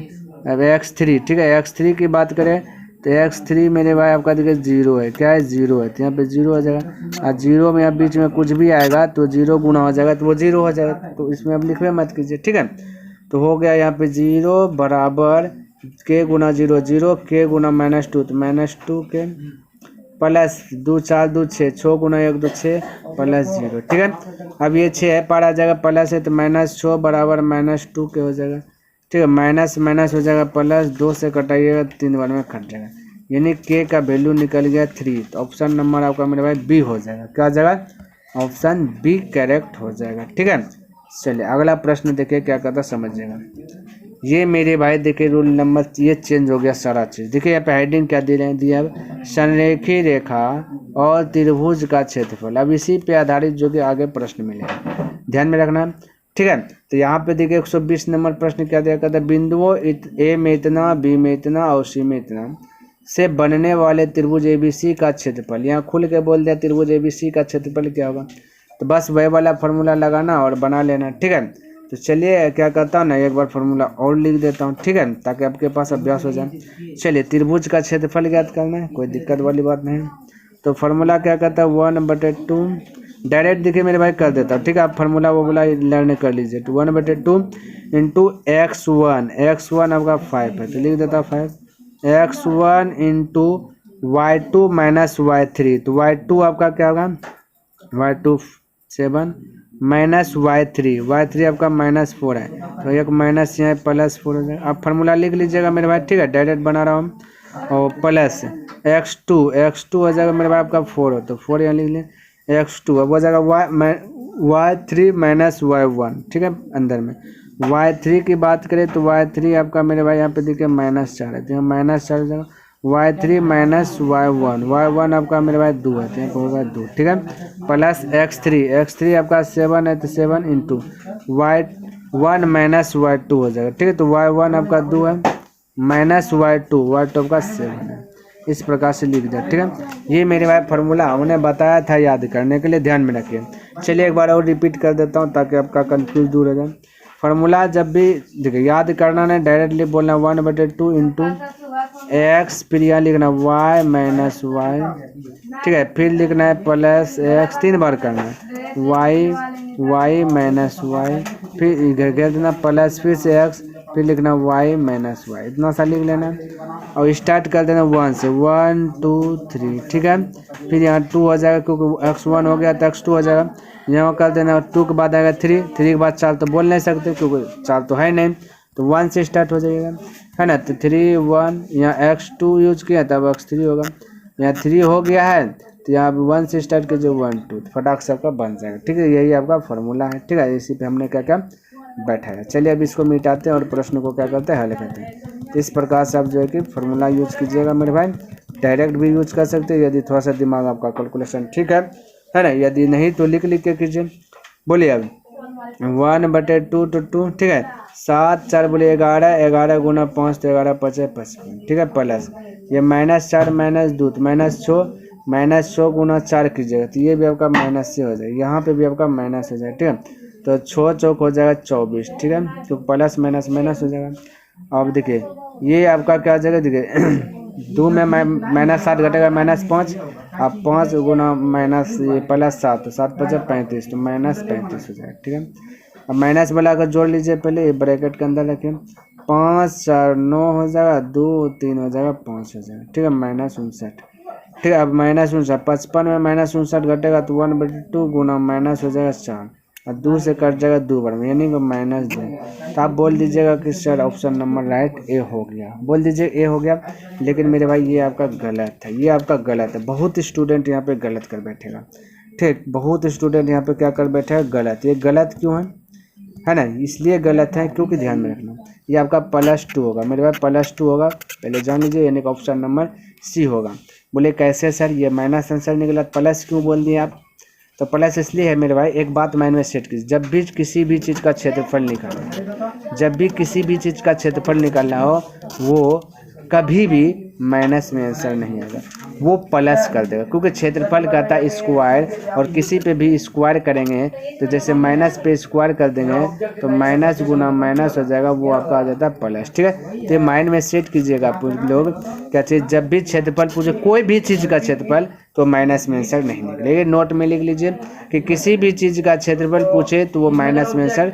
अब x3, ठीक है, x3 की बात करें तो x3 मेरे भाई आपका देखिए 0 है, क्या है 0 है, तो यहाँ पे 0 हो जाएगा, और 0 में यहाँ बीच में कुछ भी आएगा तो 0 गुना हो जाएगा, तो वो 0 हो जाएगा, तो इसमें अब लिखवे मत कीजिए, ठीक है, तो हो गया यहाँ पे 0 बराबर k गुना 0 0, k गुना -2 तो -2 के, प्लस 2 4 2 6, 6 गुना 1 2 6 प्लस 0, ठीक है, अब ये 6 है पर आ जाएगा, प्लस है तो -6 बराबर -2 के हो जाएगा, ठीक है, माइनस माइनस हो जाएगा प्लस, 2 से कटाइएगा 3 बार में कट जाएगा, यानी k का वैल्यू निकल गया 3, तो ऑप्शन नंबर आपका मेरे भाई बी हो जाएगा, क्या हो जाएगा, ऑप्शन बी करेक्ट हो जाएगा, ठीक है। चलिए अगला प्रश्न देखिए क्या कहता समझिएगा, ये मेरे भाई देखिए रूल नंबर, ये चेंज हो गया सारा चीज़, देखिए यहाँ पे हेडिंग क्या दे रहे हैं, दिया संरेखी रेखा और त्रिभुज का क्षेत्रफल, अब इसी पे आधारित जो कि आगे प्रश्न मिलेगा, ध्यान में रखना, ठीक है। तो यहाँ पे देखिए 120 नंबर प्रश्न क्या दिया, कहता है बिंदुओं ए में इतना, बी में इतना और सी में इतना से बनने वाले त्रिभुज ABC का क्षेत्रफल, यहाँ खुल के बोल दिया त्रिभुज ABC का क्षेत्रफल क्या होगा, तो बस वही वाला फॉर्मूला लगाना और बना लेना, ठीक है। तो चलिए क्या करता हूँ ना, एक बार फॉर्मूला और लिख देता हूँ, ठीक है, ताकि आपके पास अभ्यास हो जाए। चलिए त्रिभुज का क्षेत्रफल ज्ञात करना है, कोई दिक्कत वाली बात नहीं, तो फॉर्मूला क्या कहता है 1/2, डायरेक्ट देखिए मेरे भाई कर देता हूँ, ठीक है, आप फार्मूला वो बोला लर्न कर लीजिए, तो 1/2 इंटू x1 आपका 5 है, तो लिख देता 5, x1 into y2 minus y3, तो y2 आपका क्या होगा, y2 7 माइनस y3 आपका -4 है, तो एक माइनस यहाँ +4 हो जाएगा, आप फार्मूला लिख लीजिएगा मेरे भाई, ठीक है, डायरेक्ट बना रहा हूँ, और प्लस x2 हो जाएगा मेरे भाई आपका 4 हो, तो 4 यहाँ लिख लें, x2 अब हो जाएगा y3 माइनस y1, ठीक है, अंदर में y3 की बात करें तो y3 आपका मेरे भाई यहाँ पे देखिए -4 है, तो यहाँ -4 हो जाएगा, y3 माइनस y1 आपका मेरे भाई 2 है, तो यहाँ पर होगा 2, ठीक है, प्लस x3 आपका 7 है, तो 7 इंटू y1 माइनस y2 हो जाएगा, ठीक है, तो y1 आपका 2 है माइनस y2 आपका 7 है, इस प्रकार से लिख दिया, ठीक है। ये मेरे भाई फार्मूला हमने बताया था याद करने के लिए, ध्यान में रखिए। चलिए एक बार और रिपीट कर देता हूँ ताकि आपका कंफ्यूज दूर हो जाए। फार्मूला जब भी देखिए याद करना नहीं, डायरेक्टली बोलना 1/2 इंटू x, फिर यहाँ लिखना y माइनस y, ठीक है, फिर लिखना है प्लस x, 3 बार करना है y माइनस y, फिर घेर देना प्लस, फिर से x, फिर लिखना y माइनस y, इतना सा लिख लेना और स्टार्ट कर देना 1 से, 1 2 3, ठीक है, फिर यहाँ 2 हो जाएगा क्योंकि x1 हो गया तो x2 हो जाएगा, यहाँ कर देना 2 के बाद आएगा 3 के बाद 4 तो बोल नहीं सकते क्योंकि 4 तो है नहीं, तो 1 से स्टार्ट हो जाएगा, है ना, तो 3 1, यहाँ x2 यूज किया तब x3 होगा, यहाँ 3 हो गया है तो यहाँ 1 से स्टार्ट कीजिए 1 2, फटाक से आपका बन जाएगा, ठीक है, यही आपका फार्मूला है, ठीक है, इसी पे हमने क्या क्या बैठाया। चलिए अब इसको मिटाते हैं और प्रश्न को क्या करते हैं हल करते हैं। इस प्रकार से आप जो है कि फार्मूला यूज कीजिएगा मेरे भाई, डायरेक्ट भी यूज कर सकते हैं यदि थोड़ा सा दिमाग आपका कैलकुलेशन ठीक है ना। यदि नहीं तो लिख के कीजिए। बोलिए अब 1/2 to 2 ठीक है। 7 4 बोलिए 11, 11 गुना 5 तो 11 5 55 ठीक है। प्लस ये -4 -2 तो -6 गुना 4 कीजिएगा तो ये भी आपका माइनस से हो जाएगा, यहाँ पे भी आपका माइनस हो जाएगा ठीक है। तो 6 चौक हो जाएगा 24 ठीक है। तो प्लस माइनस माइनस हो जाएगा। अब देखिए ये आपका क्या हो जाएगा, देखिए 2 में -7 घटेगा -5, अब 5 गुना माइनस ये +7 तो 7 5 35 तो -35 हो जाएगा ठीक है। अब माइनस वाला का जोड़ लीजिए, पहले ये ब्रैकेट के अंदर रखें। 5 4 9 हो जाएगा, 2 3 हो जाएगा, 5 हो जाएगा ठीक है। -59 ठीक है। अब -59 55 में -59 घटेगा तो 1/2 गुना माइनस हो जाएगा 4 और 2 से कट जाएगा 2 बार में यानी कि -2। तो आप बोल दीजिएगा कि सर ऑप्शन नंबर राइट ए हो गया, बोल दीजिए ए हो गया। लेकिन मेरे भाई ये आपका गलत है, ये आपका गलत है। बहुत स्टूडेंट यहाँ पे गलत कर बैठेगा ठीक, बहुत स्टूडेंट यहाँ पे क्या कर बैठेगा गलत। ये गलत क्यों है ना, इसलिए गलत है क्योंकि ध्यान में रखना ये आपका +2 होगा मेरे भाई, +2 होगा पहले जान लीजिए, यानी कि ऑप्शन नंबर सी होगा। बोले कैसे सर ये माइनस आंसर निकला, प्लस क्यों बोल दिए आप? तो प्लस इसलिए है मेरे भाई, एक बात माइंड में सेट कीजिए, जब भी किसी भी चीज़ का क्षेत्रफल निकालना, जब भी किसी भी चीज़ का क्षेत्रफल निकालना हो वो कभी भी माइनस में आंसर नहीं आएगा, वो प्लस कर देगा, क्योंकि क्षेत्रफल कहता है स्क्वायर, और किसी पे भी स्क्वायर करेंगे तो जैसे माइनस पे स्क्वायर कर देंगे तो माइनस गुना माइनस हो जाएगा, वो आपका आ जाता है प्लस ठीक है। तो माइंड में सेट कीजिएगा आप लोग क्या चीज़, जब भी क्षेत्रफल पूछे कोई भी चीज़ का क्षेत्रफल तो माइनस में आंसर नहीं निकलेगा। नोट में लिख लीजिए कि किसी भी चीज़ का क्षेत्रफल पूछे तो वो माइनस में आंसर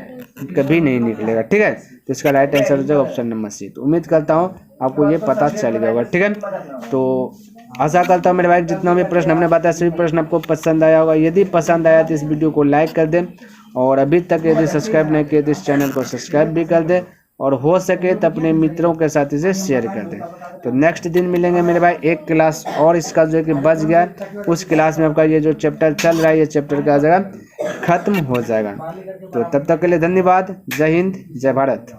कभी नहीं निकलेगा ठीक है। तो इसका राइट आंसर हो जाएगा ऑप्शन नंबर सी। तो उम्मीद करता हूँ आपको ये पता चल गया होगा ठीक है। तो आशा करता हूँ मेरे भाई जितना भी प्रश्न हमने बताया सभी प्रश्न आपको पसंद आया होगा। यदि पसंद आया तो इस वीडियो को लाइक कर दें, और अभी तक यदि सब्सक्राइब नहीं किए तो इस चैनल को सब्सक्राइब भी कर दें, और हो सके तो अपने मित्रों के साथ इसे शेयर कर दें। तो नेक्स्ट दिन मिलेंगे मेरे भाई, एक क्लास और इसका जो है कि बच गया, उस क्लास में आपका ये जो चैप्टर चल रहा है ये चैप्टर का जगह खत्म हो जाएगा। तो तब तक के लिए धन्यवाद। जय हिंद, जय भारत।